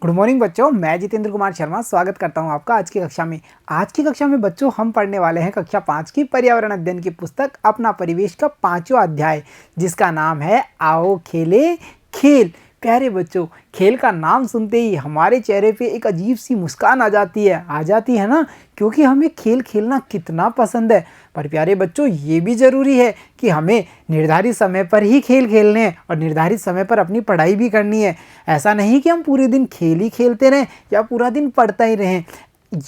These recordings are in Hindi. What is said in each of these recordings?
गुड मॉर्निंग बच्चों, मैं जितेंद्र कुमार शर्मा स्वागत करता हूं आपका आज की कक्षा में। आज की कक्षा में बच्चों हम पढ़ने वाले हैं कक्षा 5 की पर्यावरण अध्ययन की पुस्तक अपना परिवेश का 5वां अध्याय, जिसका नाम है आओ खेले खेल। प्यारे बच्चों, खेल का नाम सुनते ही हमारे चेहरे पे एक अजीब सी मुस्कान आ जाती है ना, क्योंकि हमें खेल खेलना कितना पसंद है। पर प्यारे बच्चों, ये भी ज़रूरी है कि हमें निर्धारित समय पर ही खेल खेलने हैं और निर्धारित समय पर अपनी पढ़ाई भी करनी है। ऐसा नहीं कि हम पूरे दिन खेल ही खेलते रहें या पूरा दिन पढ़ता ही रहें।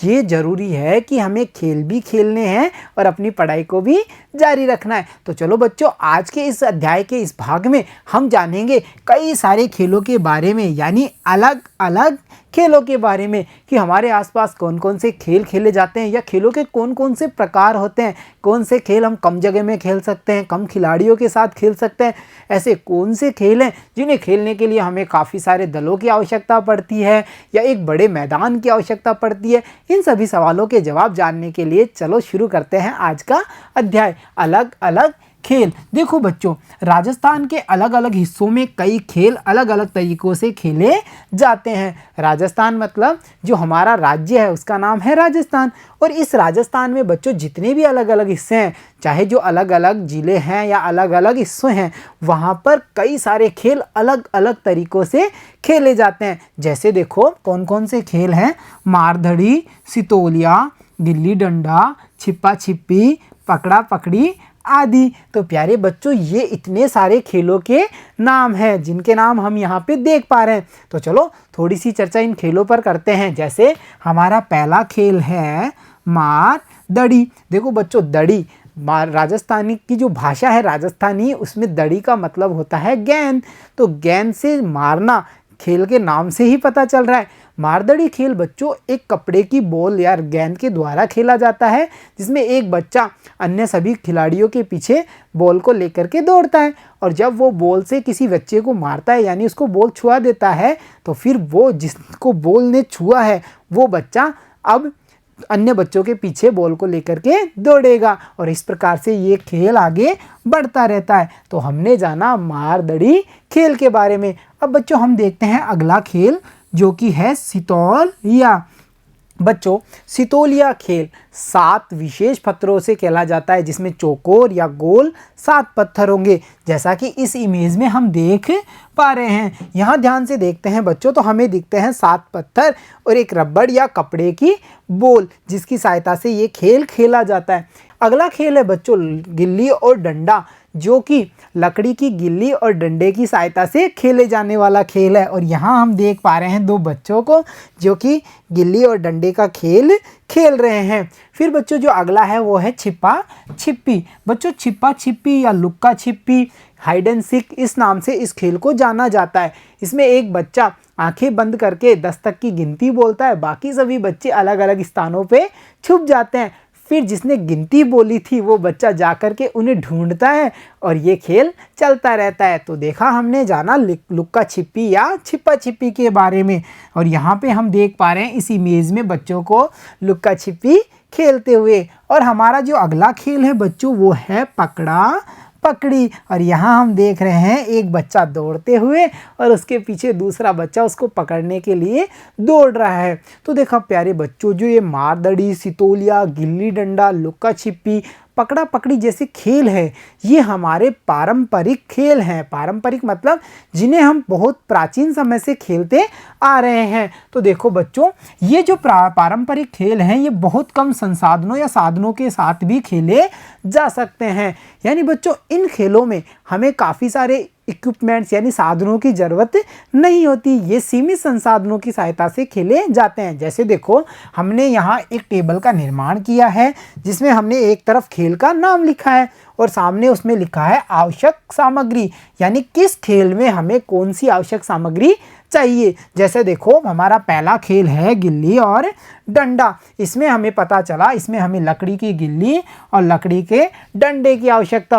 ये ज़रूरी है कि हमें खेल भी खेलने हैं और अपनी पढ़ाई को भी जारी रखना है। तो चलो बच्चों, आज के इस अध्याय के इस भाग में हम जानेंगे कई सारे खेलों के बारे में, यानी अलग अलग खेलों के बारे में कि हमारे आसपास कौन कौन से खेल खेले जाते हैं या खेलों के कौन कौन से प्रकार होते हैं, कौन से खेल हम कम जगह में खेल सकते हैं, कम खिलाड़ियों के साथ खेल सकते हैं, ऐसे कौन से खेल हैं जिन्हें खेलने के लिए हमें काफ़ी सारे दलों की आवश्यकता पड़ती है या एक बड़े मैदान की आवश्यकता पड़ती है। इन सभी सवालों के जवाब जानने के लिए चलो शुरू करते हैं आज का अध्याय, अलग अलग खेल। देखो बच्चों, राजस्थान के अलग अलग हिस्सों में कई खेल अलग अलग तरीकों से खेले जाते हैं। राजस्थान मतलब जो हमारा राज्य है उसका नाम है राजस्थान, और इस राजस्थान में बच्चों जितने भी अलग अलग हिस्से हैं, चाहे जो अलग अलग ज़िले हैं या अलग अलग हिस्से हैं, वहाँ पर कई सारे खेल अलग अलग तरीक़ों से खेले जाते हैं। जैसे देखो कौन कौन से खेल हैं: मारधड़ी, सितोलिया, गिल्ली डंडा, छिपा छिपी, पकड़ा पकड़ी आदि। तो प्यारे बच्चों, ये इतने सारे खेलों के नाम हैं जिनके नाम हम यहाँ पे देख पा रहे हैं। तो चलो थोड़ी सी चर्चा इन खेलों पर करते हैं। जैसे हमारा पहला खेल है मार दड़ी। देखो बच्चों, दड़ी राजस्थानी की जो भाषा है राजस्थानी, उसमें दड़ी का मतलब होता है गेंद। तो गेंद से मारना खेल के नाम से ही पता चल रहा है। मारदड़ी खेल बच्चों एक कपड़े की बॉल या गेंद के द्वारा खेला जाता है, जिसमें एक बच्चा अन्य सभी खिलाड़ियों के पीछे बॉल को लेकर के दौड़ता है, और जब वो बॉल से किसी बच्चे को मारता है यानी उसको बॉल छुआ देता है, तो फिर वो जिसको बॉल ने छुआ है वो बच्चा अब अन्य बच्चों के पीछे बॉल को लेकर के दौड़ेगा, और इस प्रकार से ये खेल आगे बढ़ता रहता है। तो हमने जाना मारदड़ी खेल के बारे में। अब बच्चों हम देखते हैं अगला खेल, जो कि है सितोलिया। बच्चों, सितोलिया खेल 7 विशेष पत्थरों से खेला जाता है, जिसमें चौकोर या गोल 7 पत्थर होंगे, जैसा कि इस इमेज में हम देख पा रहे हैं। यहाँ ध्यान से देखते हैं बच्चों, तो हमें दिखते हैं 7 पत्थर और एक रबड़ या कपड़े की बॉल, जिसकी सहायता से ये खेल खेला जाता है। अगला खेल है बच्चों गिल्ली और डंडा, जो कि लकड़ी की गिल्ली और डंडे की सहायता से खेले जाने वाला खेल है, और यहाँ हम देख पा रहे हैं 2 बच्चों को जो कि गिल्ली और डंडे का खेल खेल रहे हैं। फिर बच्चों जो अगला है वो है छिपा छिप्पी। बच्चों छिपा छिप्पी या लुक्का छिप्पी, हाइड एंड सीक इस नाम से इस खेल को जाना जाता है। इसमें एक बच्चा आंखें बंद करके 10 तक की गिनती बोलता है, बाकी सभी बच्चे अलग अलग स्थानों पे छुप जाते हैं। फिर जिसने गिनती बोली थी वो बच्चा जाकर के उन्हें ढूंढता है, और ये खेल चलता रहता है। तो देखा हमने जाना लुक्का छिपी या छिपा छिपी के बारे में, और यहाँ पे हम देख पा रहे हैं इस इमेज में बच्चों को लुक्का छिपी खेलते हुए। और हमारा जो अगला खेल है बच्चों वो है पकड़ा पकड़ी, और यहाँ हम देख रहे हैं एक बच्चा दौड़ते हुए और उसके पीछे दूसरा बच्चा उसको पकड़ने के लिए दौड़ रहा है। तो देखा प्यारे बच्चों, जो ये मारदड़ी, सितोलिया, गिल्ली डंडा, लुक्का छिपी, पकड़ा पकड़ी जैसे खेल है, ये हमारे पारंपरिक खेल हैं। पारंपरिक मतलब जिन्हें हम बहुत प्राचीन समय से खेलते आ रहे हैं। तो देखो बच्चों, ये जो पारंपरिक खेल हैं ये बहुत कम संसाधनों या साधनों के साथ भी खेले जा सकते हैं। यानी बच्चों इन खेलों में हमें काफ़ी सारे इक्विपमेंट्स यानी साधनों की ज़रूरत नहीं होती, ये सीमित संसाधनों की सहायता से खेले जाते हैं। जैसे देखो हमने यहाँ एक टेबल का निर्माण किया है, जिसमें हमने एक तरफ खेल का नाम लिखा है और सामने उसमें लिखा है आवश्यक सामग्री, यानी किस खेल में हमें कौन सी आवश्यक सामग्री चाहिए। जैसे देखो हमारा पहला खेल है गिल्ली और डंडा। इसमें हमें पता चला इसमें हमें लकड़ी की गिल्ली और लकड़ी के डंडे की आवश्यकता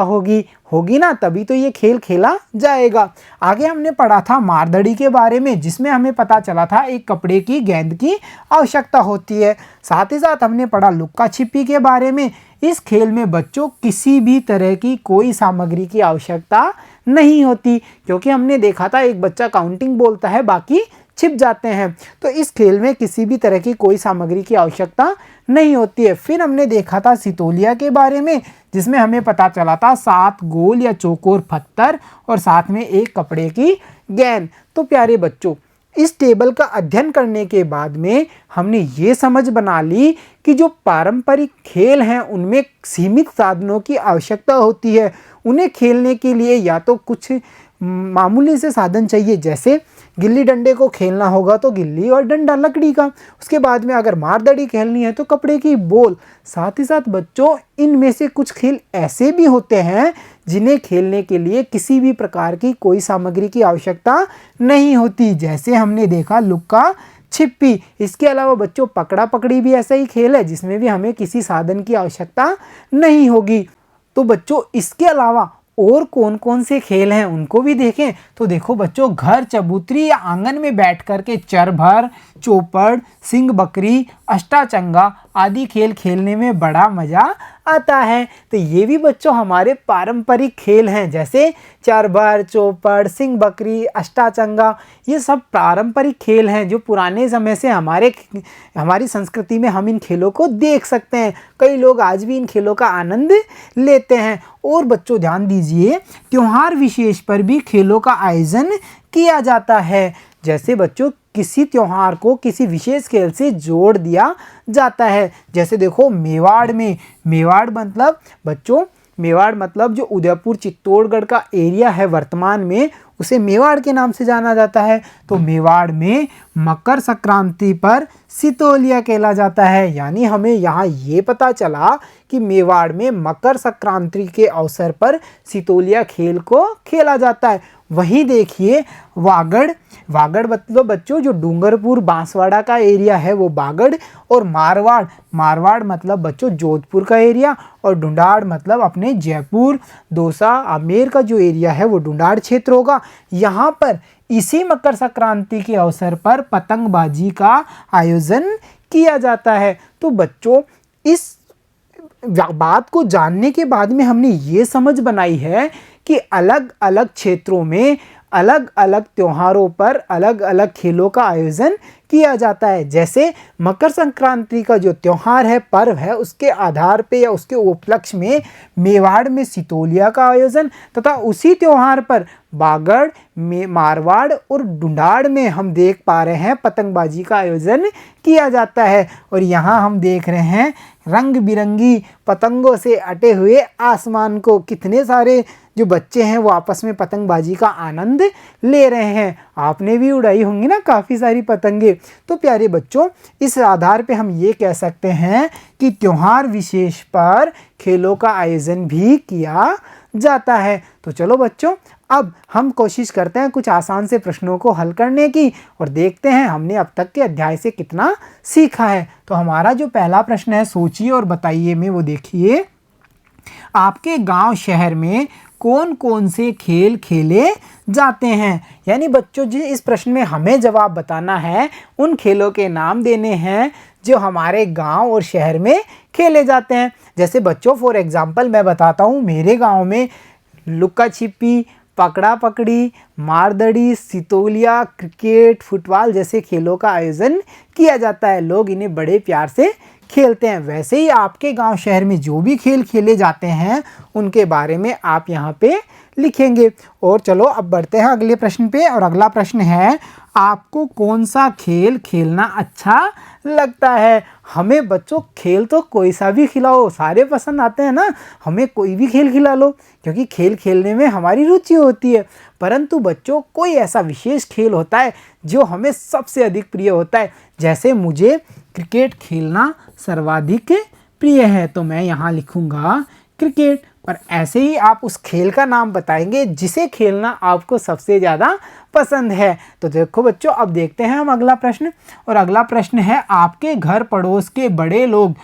होगी ना, तभी तो ये खेल खेला जाएगा। आगे हमने पढ़ा था मारदड़ी के बारे में, जिसमें हमें पता चला था एक कपड़े की गेंद की आवश्यकता होती है। साथ ही साथ हमने पढ़ा लुक्का छिपी के बारे में। इस खेल में बच्चों किसी भी तरह की कोई सामग्री की आवश्यकता नहीं होती, क्योंकि हमने देखा था एक बच्चा काउंटिंग बोलता है, बाकी छिप जाते हैं। तो इस खेल में किसी भी तरह की कोई सामग्री की आवश्यकता नहीं होती है। फिर हमने देखा था सितोलिया के बारे में, जिसमें हमें पता चला था 7 गोल या चौकोर पत्थर और साथ में एक कपड़े की गेंद। तो प्यारे बच्चों, इस टेबल का अध्ययन करने के बाद में हमने ये समझ बना ली कि जो पारंपरिक खेल हैं उनमें सीमित साधनों की आवश्यकता होती है। उन्हें खेलने के लिए या तो कुछ मामूली से साधन चाहिए, जैसे गिल्ली डंडे को खेलना होगा तो गिल्ली और डंडा लकड़ी का, उसके बाद में अगर मारदड़ी खेलनी है तो कपड़े की बोल। साथ ही साथ बच्चों, इनमें से कुछ खेल ऐसे भी होते हैं जिन्हें खेलने के लिए किसी भी प्रकार की कोई सामग्री की आवश्यकता नहीं होती, जैसे हमने देखा लुक्का छिप्पी। इसके अलावा बच्चों, पकड़ा पकड़ी भी ऐसा ही खेल है जिसमें भी हमें किसी साधन की आवश्यकता नहीं होगी। तो बच्चों, इसके अलावा और कौन कौन से खेल हैं उनको भी देखें। तो देखो बच्चों, घर चबूतरी या आंगन में बैठ कर के चरभर, चौपड़, सिंह बकरी, अष्टाचंगा आदि खेल खेलने में बड़ा मज़ा आता है। तो ये भी बच्चों हमारे पारंपरिक खेल हैं, जैसे चरभर, चौपड़, सिंह बकरी, अष्टाचंगा। ये सब पारंपरिक खेल हैं जो पुराने समय से हमारी संस्कृति में हम इन खेलों को देख सकते हैं। कई लोग आज भी इन खेलों का आनंद लेते हैं। और बच्चों ध्यान दीजिए, त्योहार विशेष पर भी खेलों का आयोजन किया जाता है। जैसे बच्चों, किसी त्योहार को किसी विशेष खेल से जोड़ दिया जाता है। जैसे देखो, मेवाड़ मतलब बच्चों, मेवाड़ मतलब जो उदयपुर चित्तौड़गढ़ का एरिया है वर्तमान में, उसे मेवाड़ के नाम से जाना जाता है। तो मेवाड़ में मकर संक्रांति पर सितोलिया खेला जाता है। यानी हमें यहाँ ये पता चला कि मेवाड़ में मकर संक्रांति के अवसर पर सितोलिया खेल को खेला जाता है। वहीं देखिए, वागड़ मतलब बच्चों जो डूंगरपुर बांसवाड़ा का एरिया है वो वागड़, और मारवाड़ मतलब बच्चों जोधपुर का एरिया, और ढूंढाड़ मतलब अपने जयपुर, दौसा, आमेर का जो एरिया है वो ढूंढाड़ क्षेत्र होगा। यहाँ पर इसी मकर संक्रांति के अवसर पर पतंगबाजी का आयोजन किया जाता है। तो बच्चों, इस बात को जानने के बाद में हमने ये समझ बनाई है कि अलग अलग क्षेत्रों में अलग अलग त्योहारों पर अलग अलग खेलों का आयोजन किया जाता है। जैसे मकर संक्रांति का जो त्योहार है, पर्व है, उसके आधार पे या उसके उपलक्ष्य में मेवाड़ में सितोलिया का आयोजन, तथा उसी त्योहार पर बागड़, मारवाड़ और ढूंढाड़ में हम देख पा रहे हैं पतंगबाजी का आयोजन किया जाता है। और यहाँ हम देख रहे हैं रंग बिरंगी पतंगों से अटे हुए आसमान को। कितने सारे जो बच्चे हैं वो आपस में पतंगबाजी का आनंद ले रहे हैं। आपने भी उड़ाई होंगी ना काफ़ी सारी पतंगे। तो प्यारे बच्चों, इस आधार पे हम ये कह सकते हैं कि त्योहार विशेष पर खेलों का आयोजन भी किया जाता है। तो चलो बच्चों, अब हम कोशिश करते हैं कुछ आसान से प्रश्नों को हल करने की, और देखते हैं हमने अब तक के अध्याय से कितना सीखा है। तो हमारा जो पहला प्रश्न है, सोचिए और बताइए में, वो देखिए, आपके गांव शहर में कौन कौन से खेल खेले जाते हैं। यानी बच्चों जी, इस प्रश्न में हमें जवाब बताना है, उन खेलों के नाम देने हैं जो हमारे गांव और शहर में खेले जाते हैं। जैसे बच्चों, फॉर एग्जांपल मैं बताता हूँ, मेरे गांव में लुक्का छिपी, पकड़ा पकड़ी, मारदड़ी, सितोलिया, क्रिकेट, फुटबॉल जैसे खेलों का आयोजन किया जाता है। लोग इन्हें बड़े प्यार से खेलते हैं। वैसे ही आपके गांव शहर में जो भी खेल खेले जाते हैं उनके बारे में आप यहाँ पे लिखेंगे। और चलो अब बढ़ते हैं अगले प्रश्न पे, और अगला प्रश्न है, आपको कौन सा खेल खेलना अच्छा लगता है। हमें बच्चों खेल तो कोई सा भी खिलाओ, सारे पसंद आते हैं ना, हमें कोई भी खेल खिला लो, क्योंकि खेल खेलने में हमारी रुचि होती है। परंतु बच्चों, कोई ऐसा विशेष खेल होता है जो हमें सबसे अधिक प्रिय होता है। जैसे मुझे क्रिकेट खेलना सर्वाधिक प्रिय है, तो मैं यहाँ लिखूँगा क्रिकेट। पर ऐसे ही आप उस खेल का नाम बताएंगे जिसे खेलना आपको सबसे ज़्यादा पसंद है। तो देखो बच्चों, अब देखते हैं हम अगला प्रश्न, और अगला प्रश्न है, आपके घर पड़ोस के बड़े लोग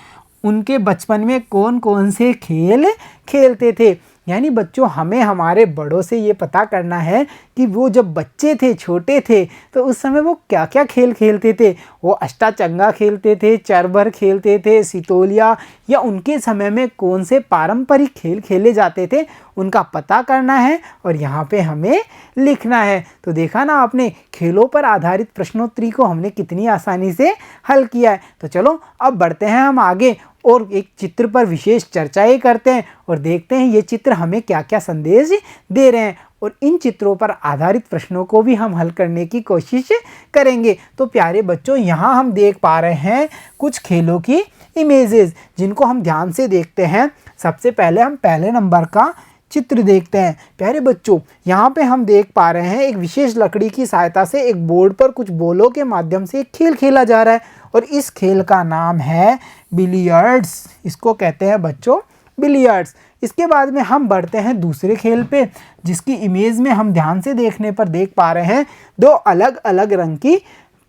उनके बचपन में कौन कौन से खेल खेलते थे। यानी बच्चों हमें हमारे बड़ों से ये पता करना है कि वो जब बच्चे थे, छोटे थे, तो उस समय वो क्या क्या खेल खेलते थे। वो अष्टाचंगा खेलते थे, चरबर खेलते थे, सितोलिया, या उनके समय में कौन से पारंपरिक खेल खेले जाते थे, उनका पता करना है और यहाँ पे हमें लिखना है। तो देखा ना आपने, खेलों पर आधारित प्रश्नोत्तरी को हमने कितनी आसानी से हल किया है। तो चलो अब बढ़ते हैं हम आगे और एक चित्र पर विशेष चर्चाएं करते हैं और देखते हैं ये चित्र हमें क्या क्या संदेश दे रहे हैं, और इन चित्रों पर आधारित प्रश्नों को भी हम हल करने की कोशिश करेंगे। तो प्यारे बच्चों, यहाँ हम देख पा रहे हैं कुछ खेलों की इमेजेस, जिनको हम ध्यान से देखते हैं। सबसे पहले हम पहले नंबर का चित्र देखते हैं। प्यारे बच्चों, यहाँ पे हम देख पा रहे हैं एक विशेष लकड़ी की सहायता से एक बोर्ड पर कुछ बॉलों के माध्यम से एक खेल खेला जा रहा है, और इस खेल का नाम है बिलियर्ड्स। इसको कहते हैं बच्चों बिलियर्ड्स। इसके बाद में हम बढ़ते हैं दूसरे खेल पे, जिसकी इमेज में हम ध्यान से देखने पर देख पा रहे हैं दो अलग अलग रंग की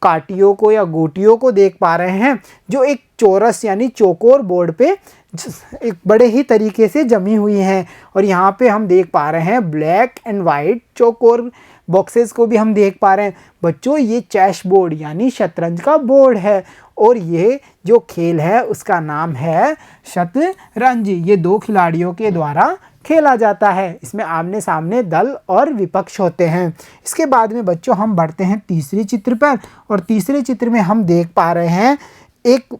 काटियों को या गोटियों को देख पा रहे हैं, जो एक चौरस यानी चौकोर बोर्ड पे एक बड़े ही तरीके से जमी हुई हैं। और यहाँ पे हम देख पा रहे हैं ब्लैक एंड वाइट चौकोर बॉक्सेस को भी हम देख पा रहे हैं। बच्चों, ये चेस बोर्ड यानी शतरंज का बोर्ड है, और ये जो खेल है उसका नाम है शतरंज। ये दो खिलाड़ियों के द्वारा खेला जाता है। इसमें आमने सामने दल और विपक्ष होते हैं। इसके बाद में बच्चों हम बढ़ते हैं तीसरे चित्र पर, और तीसरे चित्र में हम देख पा रहे हैं एक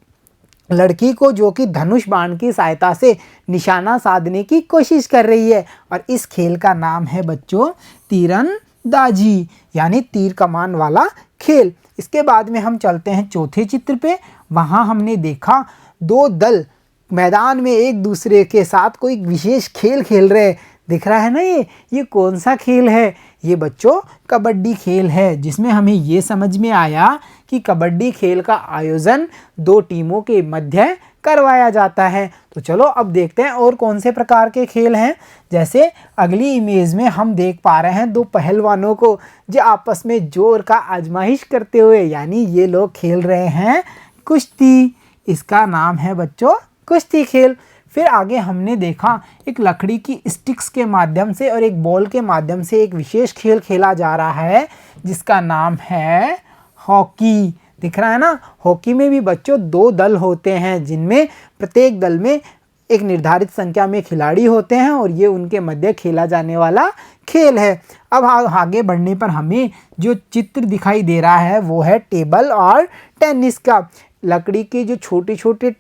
लड़की को जो कि धनुष बाण की सहायता से निशाना साधने की कोशिश कर रही है, और इस खेल का नाम है बच्चों तीरंदाजी यानी तीर कमान वाला खेल। इसके बाद में हम चलते हैं चौथे चित्र पे। वहाँ हमने देखा दो दल मैदान में एक दूसरे के साथ कोई विशेष खेल खेल रहे हैं। दिख रहा है ना, ये कौन सा खेल है? ये बच्चों कबड्डी खेल है, जिसमें हमें ये समझ में आया कि कबड्डी खेल का आयोजन दो टीमों के मध्य करवाया जाता है। तो चलो अब देखते हैं और कौन से प्रकार के खेल हैं। जैसे अगली इमेज में हम देख पा रहे हैं दो पहलवानों को जो आपस में जोर का आजमाइश करते हुए, यानी ये लोग खेल रहे हैं कुश्ती। इसका नाम है बच्चों कुश्ती खेल। फिर आगे हमने देखा एक लकड़ी की स्टिक्स के माध्यम से और एक बॉल के माध्यम से एक विशेष खेल खेला जा रहा है, जिसका नाम है हॉकी। दिख रहा है ना, हॉकी में भी बच्चों दो दल होते हैं, जिनमें प्रत्येक दल में एक निर्धारित संख्या में खिलाड़ी होते हैं, और ये उनके मध्य खेला जाने वाला खेल है। अब आगे बढ़ने पर हमें जो चित्र दिखाई दे रहा है वो है टेबल और टेनिस का। लकड़ी के जो छोटे छोटे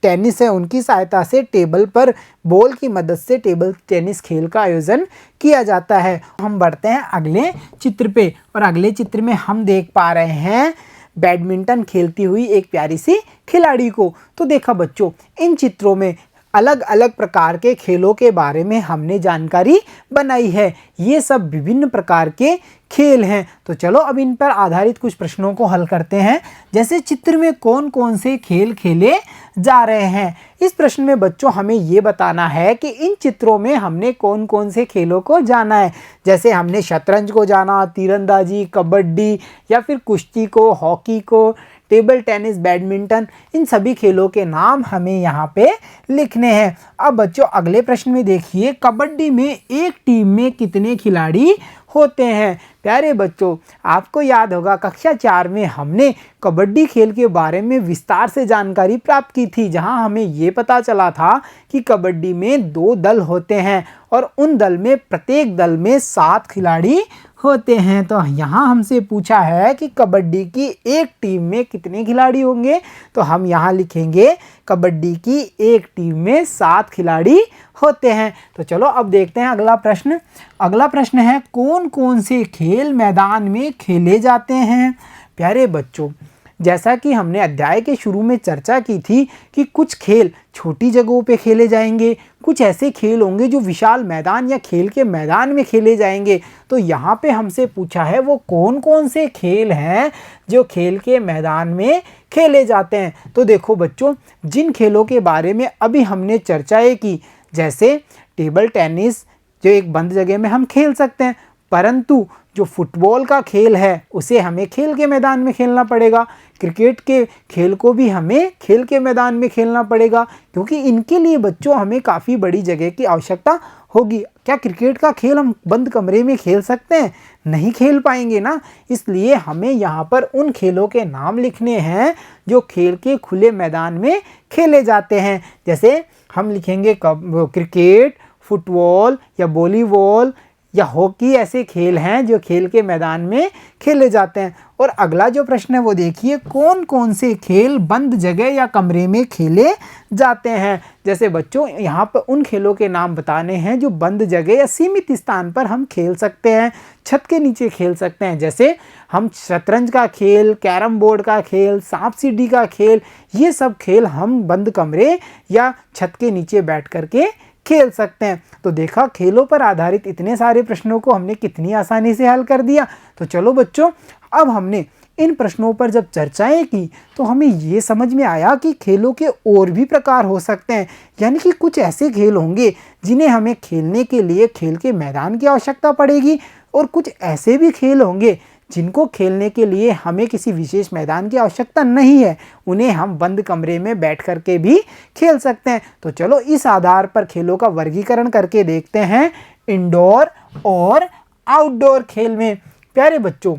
टेनिस है उनकी सहायता से टेबल पर बॉल की मदद से टेबल टेनिस खेल का आयोजन किया जाता है। हम बढ़ते हैं अगले चित्र पे, और अगले चित्र में हम देख पा रहे हैं बैडमिंटन खेलती हुई एक प्यारी सी खिलाड़ी को। तो देखा बच्चों, इन चित्रों में अलग अलग प्रकार के खेलों के बारे में हमने जानकारी बनाई है। ये सब विभिन्न प्रकार के खेल हैं। तो चलो अब इन पर आधारित कुछ प्रश्नों को हल करते हैं। जैसे चित्र में कौन कौन से खेल खेले जा रहे हैं। इस प्रश्न में बच्चों हमें ये बताना है कि इन चित्रों में हमने कौन कौन से खेलों को जाना है। जैसे हमने शतरंज को जाना, तीरंदाजी, कबड्डी या फिर कुश्ती को, हॉकी को, टेबल टेनिस, बैडमिंटन, इन सभी खेलों के नाम हमें यहाँ पे लिखने हैं। अब बच्चों अगले प्रश्न में देखिए, कबड्डी में एक टीम में कितने खिलाड़ी होते हैं। प्यारे बच्चों, आपको याद होगा कक्षा 4 में हमने कबड्डी खेल के बारे में विस्तार से जानकारी प्राप्त की थी, जहां हमें ये पता चला था कि कबड्डी में 2 दल होते हैं और उन दल में प्रत्येक दल में 7 खिलाड़ी होते हैं। तो यहाँ हमसे पूछा है कि कबड्डी की एक टीम में कितने खिलाड़ी होंगे, तो हम यहाँ लिखेंगे कबड्डी की एक टीम में 7 खिलाड़ी होते हैं। तो चलो अब देखते हैं अगला प्रश्न। अगला प्रश्न है, कौन कौन से खेल मैदान में खेले जाते हैं। प्यारे बच्चों, जैसा कि हमने अध्याय के शुरू में चर्चा की थी कि कुछ खेल छोटी जगहों पे खेले जाएंगे, कुछ ऐसे खेल होंगे जो विशाल मैदान या खेल के मैदान में खेले जाएंगे। तो यहाँ पे हमसे पूछा है वो कौन कौन से खेल हैं जो खेल के मैदान में खेले जाते हैं। तो देखो बच्चों, जिन खेलों के बारे में अभी हमने चर्चाएं की, जैसे टेबल टेनिस जो एक बंद जगह में हम खेल सकते हैं, परंतु जो फुटबॉल का खेल है उसे हमें खेल के मैदान में खेलना पड़ेगा। क्रिकेट के खेल को भी हमें खेल के मैदान में खेलना पड़ेगा, क्योंकि इनके लिए बच्चों हमें काफ़ी बड़ी जगह की आवश्यकता होगी। क्या क्रिकेट का खेल हम बंद कमरे में खेल सकते हैं? नहीं खेल पाएंगे ना। इसलिए हमें यहाँ पर उन खेलों के नाम लिखने हैं जो खेल के खुले मैदान में खेले जाते हैं। जैसे हम लिखेंगे क्रिकेट, फुटबॉल या वॉलीबॉल या हॉकी, ऐसे खेल हैं जो खेल के मैदान में खेले जाते हैं। और अगला जो प्रश्न है वो देखिए, कौन कौन से खेल बंद जगह या कमरे में खेले जाते हैं। जैसे बच्चों यहाँ पर उन खेलों के नाम बताने हैं जो बंद जगह या सीमित स्थान पर हम खेल सकते हैं, छत के नीचे खेल सकते हैं। जैसे हम शतरंज का खेल, कैरम बोर्ड का खेल, सांप सीढ़ी का खेल, ये सब खेल हम बंद कमरे या छत के नीचे बैठ करके खेल सकते हैं। तो देखा, खेलों पर आधारित इतने सारे प्रश्नों को हमने कितनी आसानी से हल कर दिया। तो चलो बच्चों, अब हमने इन प्रश्नों पर जब चर्चाएं की तो हमें ये समझ में आया कि खेलों के और भी प्रकार हो सकते हैं। यानी कि कुछ ऐसे खेल होंगे जिन्हें हमें खेलने के लिए खेल के मैदान की आवश्यकता पड़ेगी, और कुछ ऐसे भी खेल होंगे जिनको खेलने के लिए हमें किसी विशेष मैदान की आवश्यकता नहीं है, उन्हें हम बंद कमरे में बैठ करके भी खेल सकते हैं। तो चलो इस आधार पर खेलों का वर्गीकरण करके देखते हैं इंडोर और आउटडोर खेल में। प्यारे बच्चों,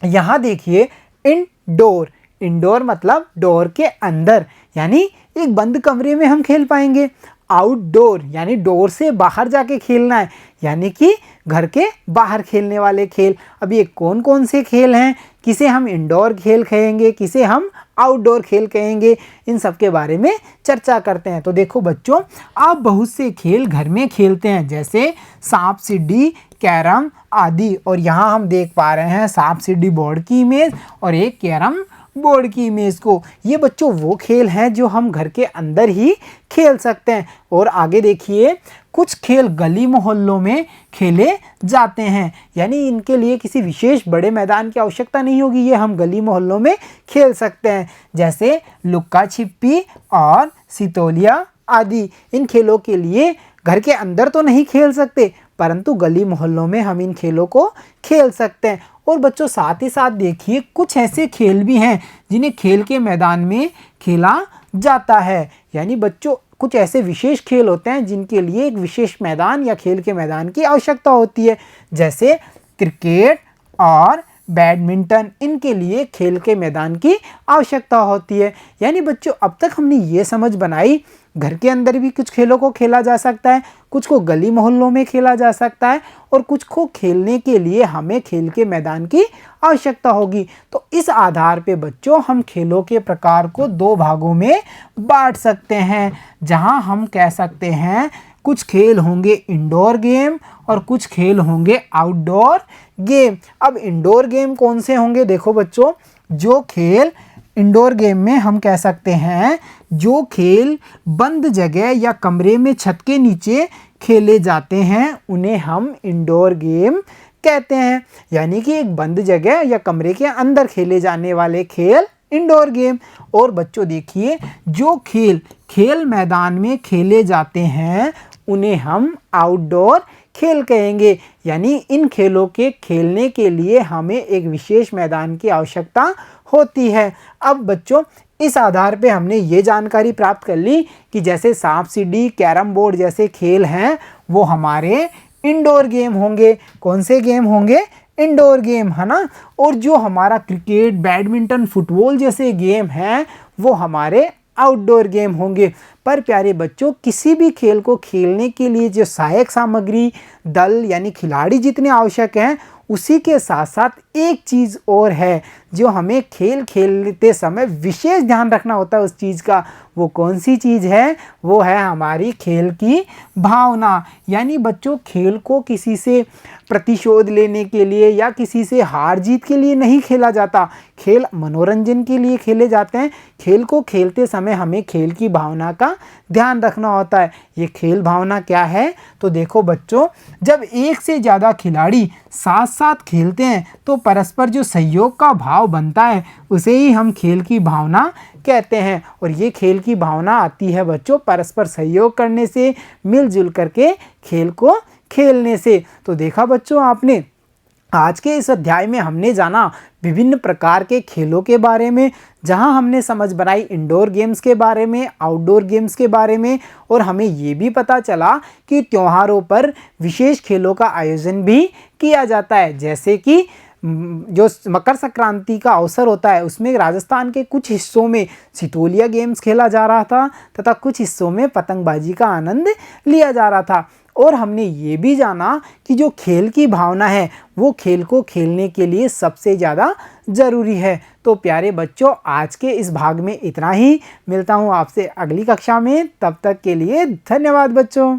यहाँ देखिए, इंडोर मतलब डोर के अंदर, यानी एक बंद कमरे में हम खेल पाएंगे। आउटडोर यानी डोर से बाहर जाके खेलना है, यानी कि घर के बाहर खेलने वाले खेल। अब ये कौन कौन से खेल हैं, किसे हम इंडोर खेल कहेंगे, किसे हम आउटडोर खेल कहेंगे, इन सब के बारे में चर्चा करते हैं। तो देखो बच्चों, आप बहुत से खेल घर में खेलते हैं, जैसे सांप सीढ़ी, कैरम आदि। और यहाँ हम देख पा रहे हैं सांप सीढ़ी बोर्ड की इमेज और एक कैरम बोर्ड की इमेज को। ये बच्चों वो खेल हैं जो हम घर के अंदर ही खेल सकते हैं। और आगे देखिए, कुछ खेल गली मोहल्लों में खेले जाते हैं, यानी इनके लिए किसी विशेष बड़े मैदान की आवश्यकता नहीं होगी, ये हम गली मोहल्लों में खेल सकते हैं। जैसे लुक्का छिपी और सितोलिया आदि। इन खेलों के लिए घर के अंदर तो नहीं खेल सकते, परंतु गली मोहल्लों में हम इन खेलों को खेल सकते हैं। और बच्चों साथ ही साथ देखिए, कुछ ऐसे खेल भी हैं जिन्हें खेल के मैदान में खेला जाता है। यानी बच्चों कुछ ऐसे विशेष खेल होते हैं जिनके लिए एक विशेष मैदान या खेल के मैदान की आवश्यकता होती है, जैसे क्रिकेट और बैडमिंटन। इनके लिए खेल के मैदान की आवश्यकता होती है। यानी बच्चों अब तक हमने ये समझ बनाई, घर के अंदर भी कुछ खेलों को खेला जा सकता है, कुछ को गली मोहल्लों में खेला जा सकता है, और कुछ को खेलने के लिए हमें खेल के मैदान की आवश्यकता होगी। तो इस आधार पे बच्चों हम खेलों के प्रकार को दो भागों में बांट सकते हैं, जहां हम कह सकते हैं कुछ खेल होंगे इंडोर गेम और कुछ खेल होंगे आउटडोर गेम। अब इंडोर गेम कौन से होंगे? देखो बच्चों, जो खेल इंडोर गेम में हम कह सकते हैं जो खेल बंद जगह या कमरे में छत के नीचे खेले जाते हैं, उन्हें हम इंडोर गेम कहते हैं। यानी कि एक बंद जगह या कमरे के अंदर खेले जाने वाले खेल इंडोर गेम। और बच्चों देखिए, जो खेल मैदान में खेले जाते हैं उन्हें हम आउटडोर खेल कहेंगे। यानी इन खेलों के खेलने के लिए हमें एक विशेष मैदान की आवश्यकता होती है। अब बच्चों इस आधार पे हमने ये जानकारी प्राप्त कर ली कि जैसे सांप सीढ़ी, कैरम बोर्ड जैसे खेल हैं वो हमारे इंडोर गेम होंगे। कौन से गेम होंगे? इंडोर गेम, है ना। और जो हमारा क्रिकेट, बैडमिंटन, फुटबॉल जैसे गेम हैं वो हमारे आउटडोर गेम होंगे। पर प्यारे बच्चों, किसी भी खेल को खेलने के लिए जो सहायक सामग्री, दल यानी खिलाड़ी जितने आवश्यक हैं, उसी के साथ साथ एक चीज़ और है जो हमें खेल खेलते समय विशेष ध्यान रखना होता है उस चीज़ का। वो कौन सी चीज़ है? वो है हमारी खेल की भावना। यानी बच्चों, खेल को किसी से प्रतिशोध लेने के लिए या किसी से हार जीत के लिए नहीं खेला जाता, खेल मनोरंजन के लिए खेले जाते हैं। खेल को खेलते समय हमें खेल की भावना का ध्यान रखना होता है। ये खेल भावना क्या है? तो देखो बच्चों, जब एक से ज़्यादा खिलाड़ी साथ साथ खेलते हैं तो परस्पर जो सहयोग का भाव बनता है उसे ही हम खेल की भावना कहते हैं। और ये खेल की भावना आती है बच्चों परस्पर सहयोग करने से, मिलजुल करके खेल को खेलने से। तो देखा बच्चों आपने, आज के इस अध्याय में हमने जाना विभिन्न प्रकार के खेलों के बारे में, जहां हमने समझ बनाई इंडोर गेम्स के बारे में, आउटडोर गेम्स के बारे में, और हमें ये भी पता चला कि त्योहारों पर विशेष खेलों का आयोजन भी किया जाता है। जैसे कि जो मकर संक्रांति का अवसर होता है उसमें राजस्थान के कुछ हिस्सों में सितोलिया गेम्स खेला जा रहा था तथा कुछ हिस्सों में पतंगबाजी का आनंद लिया जा रहा था। और हमने ये भी जाना कि जो खेल की भावना है वो खेल को खेलने के लिए सबसे ज़्यादा ज़रूरी है। तो प्यारे बच्चों, आज के इस भाग में इतना ही। मिलता हूँ आपसे अगली कक्षा में, तब तक के लिए धन्यवाद बच्चों।